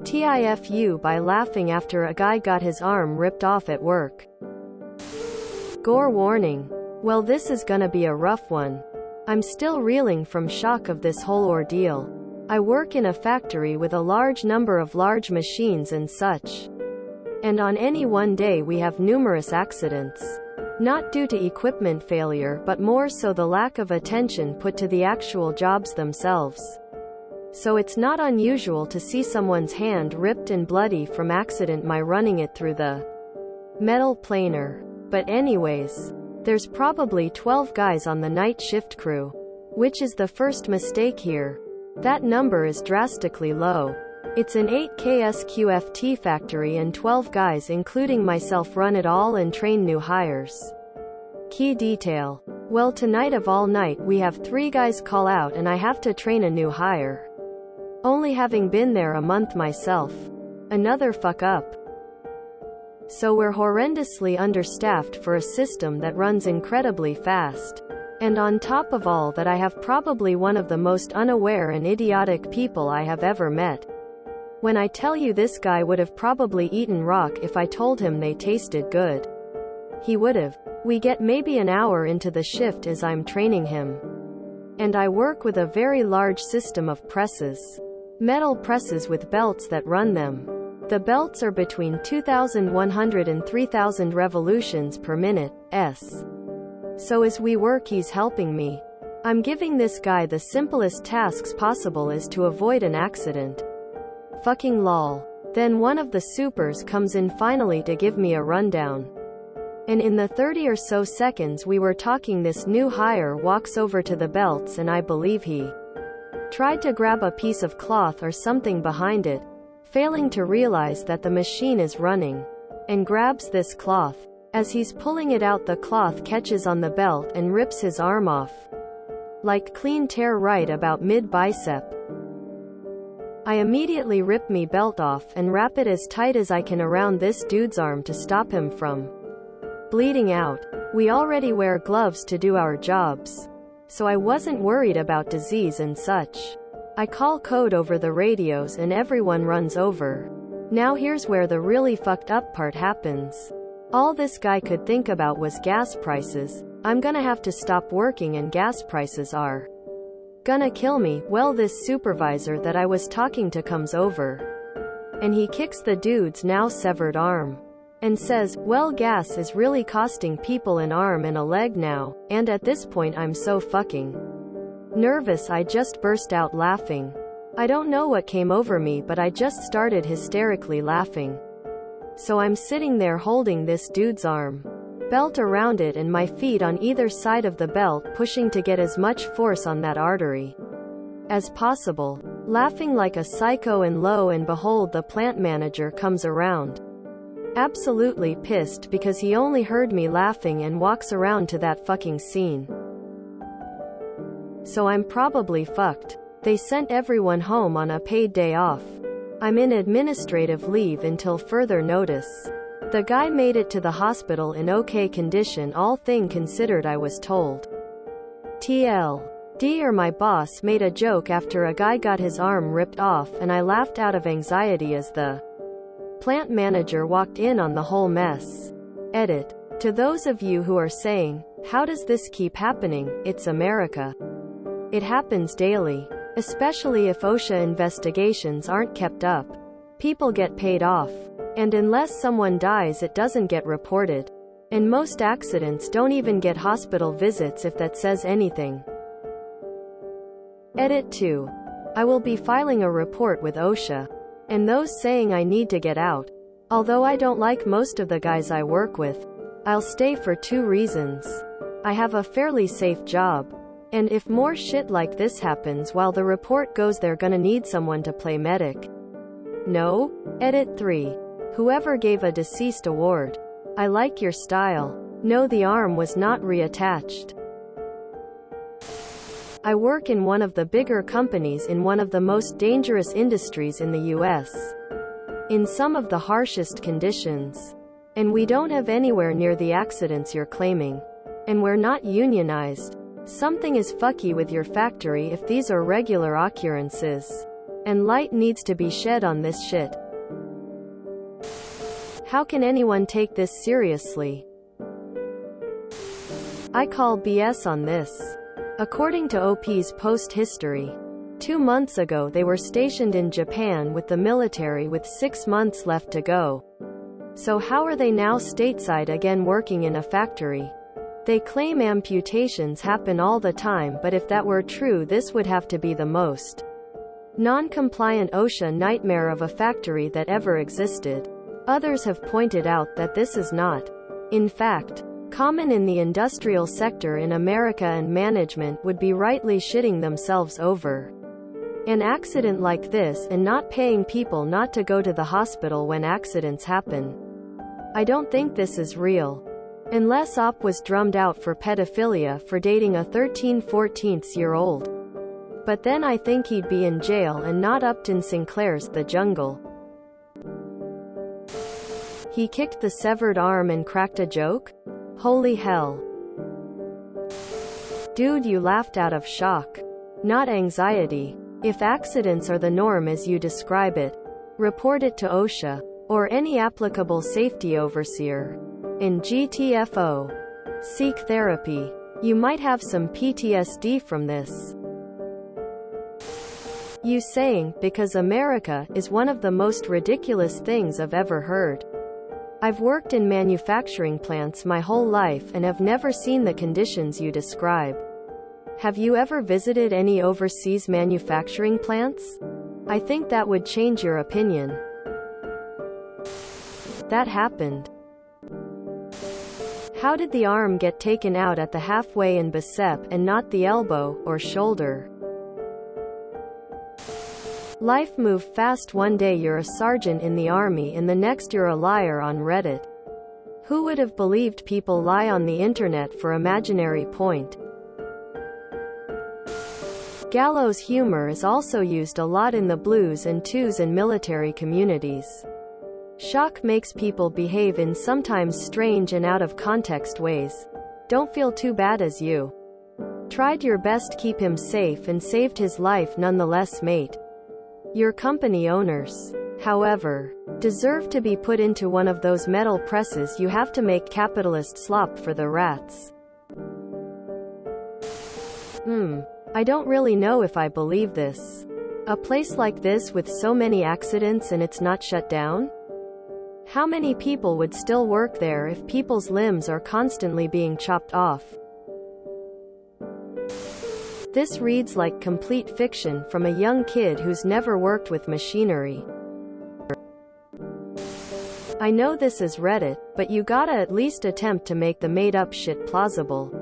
TIFU by laughing after a guy got his arm ripped off at work. Gore warning. Well, this is gonna be a rough one. I'm still reeling from shock of this whole ordeal. I work in a factory with a large number of large machines and such. And on any one day we have numerous accidents. Not due to equipment failure but more so the lack of attention put to the actual jobs themselves. So it's not unusual to see someone's hand ripped and bloody from accident my running it through the metal planer. But anyways, there's probably 12 guys on the night shift crew. Which is the first mistake here. That number is drastically low. It's an 8K SQFT factory and 12 guys including myself run it all and train new hires. Key detail. Well, tonight of all night we have 3 guys call out and I have to train a new hire. Only having been there a month myself. Another fuck up. So we're horrendously understaffed for a system that runs incredibly fast. And on top of all that I have probably one of the most unaware and idiotic people I have ever met. When I tell you this guy would have probably eaten rock if I told him they tasted good. He would have. We get maybe an hour into the shift as I'm training him. And I work with a very large system of presses. Metal presses with belts that run them. The belts are between 2,100 and 3,000 revolutions per minute, s. So as we work he's helping me. I'm giving this guy the simplest tasks possible is to avoid an accident. Fucking lol. Then one of the supers comes in finally to give me a rundown. And in the 30 or so seconds we were talking this new hire walks over to the belts and I believe he tried to grab a piece of cloth or something behind it, failing to realize that the machine is running, and grabs this cloth. As he's pulling it out the cloth catches on the belt and rips his arm off. Like clean tear right about mid-bicep. I immediately rip me belt off and wrap it as tight as I can around this dude's arm to stop him from bleeding out. We already wear gloves to do our jobs. So I wasn't worried about disease and such. I call code over the radios and everyone runs over. Now here's where the really fucked up part happens. All this guy could think about was gas prices. I'm gonna have to stop working and gas prices are gonna kill me. Well, this supervisor that I was talking to comes over. And he kicks the dude's now severed arm. And says, well, gas is really costing people an arm and a leg now, and at this point I'm so fucking nervous I just burst out laughing. I don't know what came over me but I just started hysterically laughing. So I'm sitting there holding this dude's arm, belt around it and my feet on either side of the belt pushing to get as much force on that artery as possible, laughing like a psycho and lo and behold the plant manager comes around. Absolutely pissed because he only heard me laughing and walks around to that fucking scene. So I'm probably fucked. They sent everyone home on a paid day off. I'm in administrative leave until further notice. The guy made it to the hospital in okay condition all thing considered I was told. TLD or my boss made a joke after a guy got his arm ripped off and I laughed out of anxiety as the plant manager walked in on the whole mess. Edit. To those of you who are saying, how does this keep happening? It's America. It happens daily. Especially if OSHA investigations aren't kept up. People get paid off. And unless someone dies it doesn't get reported. And most accidents don't even get hospital visits if that says anything. Edit 2. I will be filing a report with OSHA. And those saying I need to get out. Although I don't like most of the guys I work with. I'll stay for 2 reasons. I have a fairly safe job. And if more shit like this happens while the report goes they're gonna need someone to play medic. No? Edit 3. Whoever gave a deceased award. I like your style. No, the arm was not reattached. I work in one of the bigger companies in one of the most dangerous industries in the US. In some of the harshest conditions. And we don't have anywhere near the accidents you're claiming. And we're not unionized. Something is fucky with your factory if these are regular occurrences. And light needs to be shed on this shit. How can anyone take this seriously? I call BS on this. According to OP's post history, 2 months ago they were stationed in Japan with the military with 6 months left to go. So how are they now stateside again working in a factory? They claim amputations happen all the time, but if that were true, this would have to be the most non-compliant OSHA nightmare of a factory that ever existed. Others have pointed out that this is not, in fact, common in the industrial sector in America, and management would be rightly shitting themselves over an accident like this and not paying people not to go to the hospital when accidents happen. I don't think this is real. Unless OP was drummed out for pedophilia for dating a 13-14-year-old. But then I think he'd be in jail and not Upton Sinclair's The Jungle. He kicked the severed arm and cracked a joke? Holy hell. Dude, you laughed out of shock, not anxiety. If accidents are the norm as you describe it, report it to OSHA, or any applicable safety overseer. In GTFO. Seek therapy. You might have some PTSD from this. You saying, because America is one of the most ridiculous things I've ever heard. I've worked in manufacturing plants my whole life and have never seen the conditions you describe. Have you ever visited any overseas manufacturing plants? I think that would change your opinion. That happened. How did the arm get taken out at the halfway in bicep and not the elbow or shoulder? Life moved fast. One day you're a sergeant in the army and the next you're a liar on Reddit. Who would have believed people lie on the internet for imaginary point? Gallows humor is also used a lot in the blues and twos and military communities. Shock makes people behave in sometimes strange and out of context ways. Don't feel too bad as you tried your best to keep him safe and saved his life nonetheless, mate. Your company owners, however, deserve to be put into one of those metal presses you have to make capitalist slop for the rats. I don't really know if I believe this. A place like this with so many accidents and it's not shut down? How many people would still work there if people's limbs are constantly being chopped off? This reads like complete fiction from a young kid who's never worked with machinery. I know this is Reddit, but you gotta at least attempt to make the made-up shit plausible.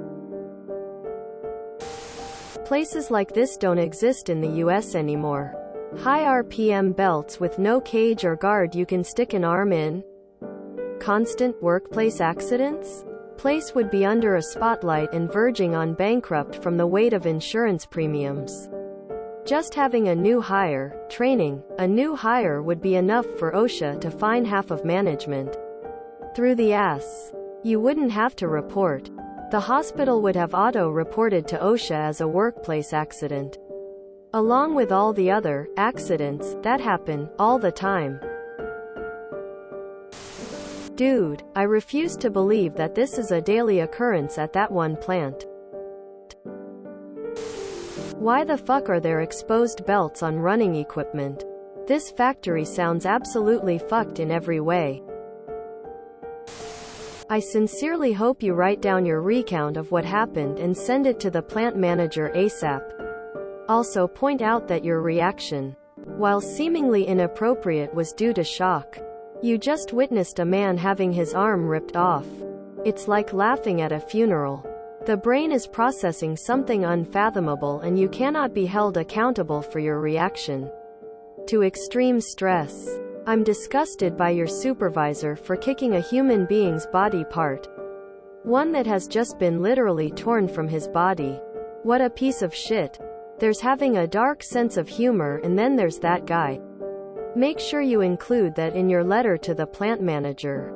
Places like this don't exist in the US anymore. High RPM belts with no cage or guard you can stick an arm in. Constant workplace accidents? Place would be under a spotlight and verging on bankrupt from the weight of insurance premiums. Just having a new hire, training a new hire would be enough for OSHA to fine half of management. Through the ass. You wouldn't have to report. The hospital would have auto-reported to OSHA as a workplace accident. Along with all the other accidents that happen all the time. Dude, I refuse to believe that this is a daily occurrence at that one plant. Why the fuck are there exposed belts on running equipment? This factory sounds absolutely fucked in every way. I sincerely hope you write down your recount of what happened and send it to the plant manager ASAP. Also point out that your reaction, while seemingly inappropriate, was due to shock. You just witnessed a man having his arm ripped off. It's like laughing at a funeral. The brain is processing something unfathomable and you cannot be held accountable for your reaction to extreme stress. I'm disgusted by your supervisor for kicking a human being's body part. One that has just been literally torn from his body. What a piece of shit. There's having a dark sense of humor and then there's that guy. Make sure you include that in your letter to the plant manager.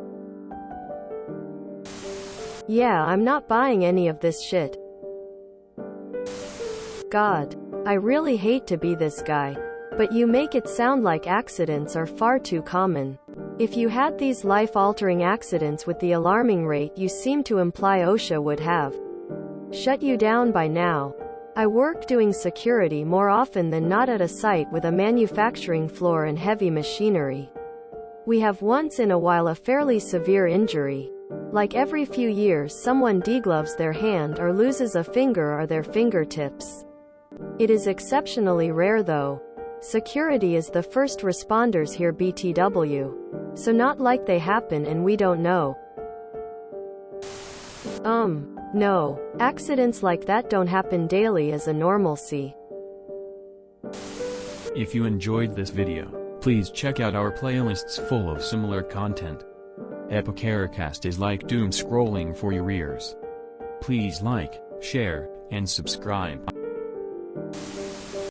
Yeah, I'm not buying any of this shit. God. I really hate to be this guy. But you make it sound like accidents are far too common. If you had these life-altering accidents with the alarming rate you seem to imply, OSHA would have shut you down by now. I work doing security more often than not at a site with a manufacturing floor and heavy machinery. We have once in a while a fairly severe injury. Like every few years someone degloves their hand or loses a finger or their fingertips. It is exceptionally rare though. Security is the first responders here, BTW. So not like they happen and we don't know. No. Accidents like that don't happen daily as a normalcy. If you enjoyed this video, please check out our playlists full of similar content. Epicaricast is like doom scrolling for your ears. Please like, share, and subscribe.